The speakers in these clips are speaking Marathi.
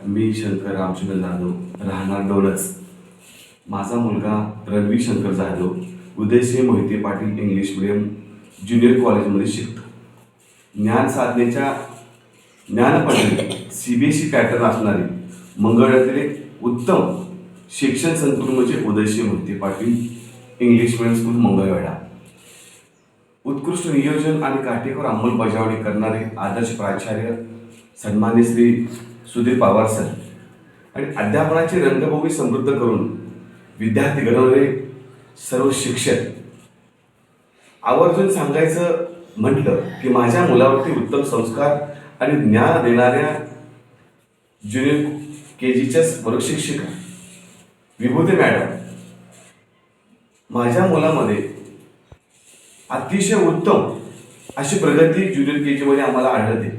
मी शंकर रामचंद्र जाधव, राहणार डोळस. माझा मुलगा Ranveer Shankar Jadhav Udaysinh Mohite Patil English medium junior कॉलेजमध्ये शिकतो. ज्ञान साधनेच्या ज्ञानपद्धती CBSE पॅटर्न असणारी मंगळवेढ्यातील एक उत्तम शिक्षण संकुल म्हणजे Udaysinh Mohite Patil English medium school Mangalwedha. उत्कृष्ट नियोजन आणि काटेकोर अंमलबजावणी करणारे आदर्श प्राचार्य सन्मान्य श्री सुधीर पवार सर आणि अध्यापनाची रंगभूमी समृद्ध करून विद्यार्थी घडवणारे सर्व शिक्षक. आवर्जून सांगायचं म्हटलं की माझ्या मुलावरती उत्तम संस्कार आणि ज्ञान देणाऱ्या ज्युनियर KGच्या वर्गशिक्षिका विभूती मॅडम माझ्या मुलामध्ये अतिशय उत्तम अशी प्रगती ज्युनियर KG मध्ये आम्हाला आढळते.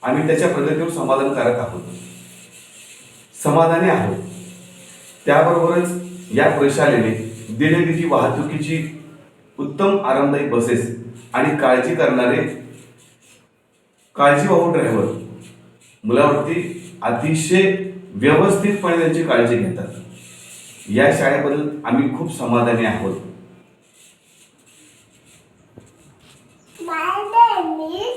आम्ही त्याच्या प्रगतीवर समाधानकारक आहोत, समाधानी आहोत. त्याबरोबरच या प्रशालेने दिनदिची वाहतुकीची उत्तम आरामदायी बसेस आणि काळजीवाहू ड्रायव्हर मुलावरती अतिशय व्यवस्थितपणे त्यांची काळजी घेतात. या शाळेबद्दल आम्ही खूप समाधानी आहोत. My name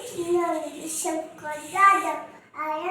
is Shankar Yadav. I